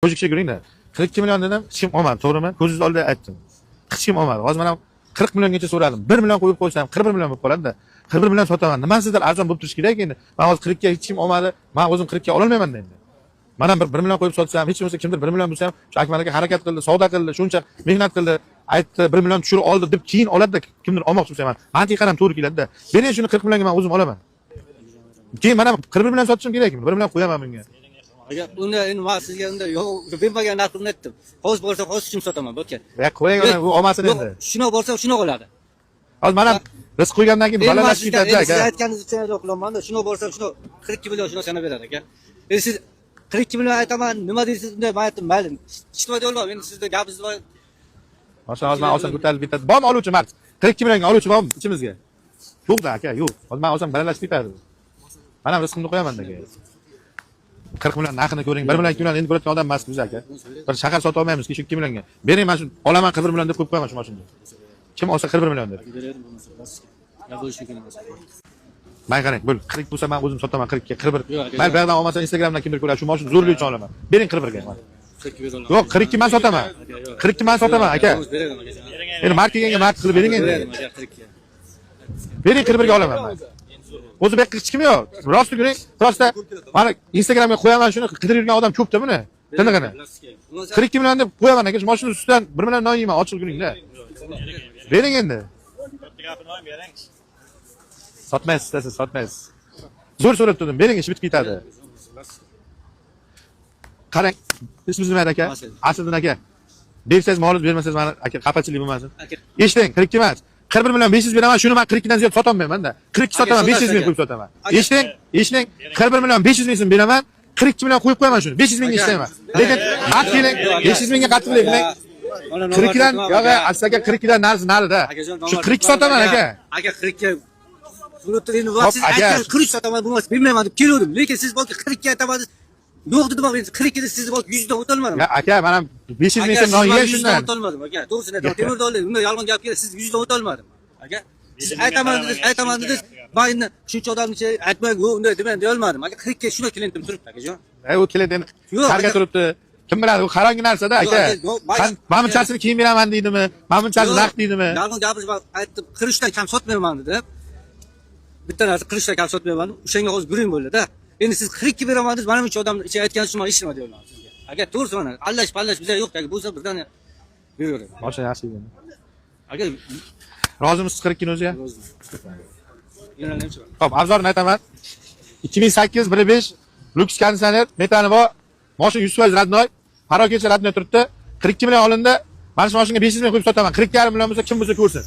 Qo'shikcha ko'ringda. 42 million dedim, hech kim olmadi, to'g'rimi? Ko'zingiz oldida aytdim. Hech kim olmadi. Hozir mana 40 milliongacha so'radim. 1 million qo'yib qo'ysam 41 million bo'lib qoladi-da. 41 million sotaman. Nima sizlar arzon bo'lib turish kerak endi? Men hozir 40 ga hech kim olmadi. Men o'zim 40 ga ololmayman endi. Mana 1 million qo'yib sotsam, hech bo'lmasa kimdir 1 million bo'lsa ham, shu Akmal aka harakat qildi, savdo qildi, shuncha mehnat qildi, aytdi 1 million tushirib oldi deb keyin oladi-da, kimdir olmoqchi bo'lsa ham. Mantiqan ham to'g'ri keladi-da. Bering shuni 40 millionga men o'zim olaman. Keyin mana 41 million sotishim kerakmi? 1 million qo'yaman bunga. Agar unda endi men sizga unda yo'q, bermagan narximni aytdim. Hozir bo'lsa hozir kim sotaman, bo'lkan. Ya qo'ying uni, u olmasin endi. Shuna bo'lsa shuna qoladi. Hozir mana rizq qo'ygandan keyin balandashib ketadi aka. Siz aytganingiz uchun yo'q qilaman-da, shuna bo'lsa shuna 42 million shuna sana beradi aka. Endi siz 42 million aytaman, nima deysiz unda? Men aytdim, mayli. Ishtimay olmam, endi sizning gapingiz bor. Hozir men olsam ko'tarilib ketadi. Bormi oluvchi mard? 42 millionga oluvchi bormi ichimizga? Yo'q-da aka, yo'q. Hozir men olsam balandashib ketadi. Mana rizqimni qo'yaman-da aka. 40 million narxini ko'ring. 1 million 2 million endi ko'radigan odam emas biz aka. Bir shahar sota olmaymiz, 2 millionga. Bering, men shu olaman 41 million deb qo'yib qo'yaman shu mashinani. Kim olsa 41 million deb. Men qarang, bo'l 40 bo'lsa men o'zim sotaman 40 ga, 41. Men bu yerdan olmasam Instagramdan kimdir ko'radi, shu mashina zo'rlik uchun olaman. Bering 41 ga. Yo'q, 42 men sotaman. 42 men sotaman aka. Endi marketga market qilib bering endi. Bering 41 ga olaman men. O'zi bu hech kim yo'q. Rost ko'ring. Prosta mana Instagramga qo'yaman shuni qidirib yurgan odam ko'pda buni. Tinig'ini. 42 million deb qo'yaman aka, shu mashina ustidan 1 million non yeyman, ochiq ko'ringlar. Bering endi. Sotmaysiz, siz sotmaysiz. Zo'r so'rab turdim, bering, ish bitib ketadi. Qarang, ismingiz nima aka? Asliddin aka. Bersangiz molingiz, bermasangiz mana aka xafachilik bo'lmasin. Eshiting, 42 emas. 41 million 500 beraman, shuni men 42 dan ziyod sotolmayman-da. 42 sotaman, 500 ming qo'yib sotaman. Eshiting, 41 million 500 ming so'm beraman, 42 million qo'yib qo'yaman shuni. 500 mingga ishlayman. Lekin qat keling, 500 mingga qatib qiling. 42 dan, yo'q, aka 42 dan narida. Shu 42 sotaman aka. Aka 40 ga Surutini vaqtsiz aytgan 40 sotaman bo'lmasa bilmayman deb keldim. Lekin siz balki 40 ga aytasiz. Yo'q dedim, men 40 ga sizni balki 100 dan o'tolmadim. Ya aka, men ham 500 ming so'm non yey shundan. O'tolmadim aka. To'g'risini aytaman. Temirdo'li, unda yolg'on gap keladi. Siz 100 dan o'tolmadim. Aka, siz aytaman dedingiz. Men endi shuncha odamni aytmang, u unday deman deya olmadim. Aka 40 ga shuna kelindim turibdi akajon. U keladi endi. Qarga turibdi. Kim biladi, u qarangi narsa-da aka. Men bunchasini kiyim beraman deydimi? Men bunchasini naqd deydimi? Yolg'on gapirib aytdim, 40 dan kam sotmayman dedi. Bitta narsa 40 dan kam sotmayman. O'shanga hozir guring bo'ldi-da. Endi siz 42 beraman dedingiz, mana buncha odamni ichga aytganingiz uchun men ishima deyman sizga. Aka, to'g'risi mana, allash-pallash bizlar yo'q aka, bo'lsa birdan beraver. Boshqa yaxshi ekan. Aka, rozimisiz 42 ni o'ziga? yana nima? Xo'p, arzorni aytaman. 2008 1.5 Lux konditsioner, metani bor. Mashina 100% radnoy, parokecha radnoy turibdi. 42 million olindi. Mana shu mashinaga 500 ming qo'yib sotaman. 40,5 million bo'lsa kim bo'lsa ko'rsin.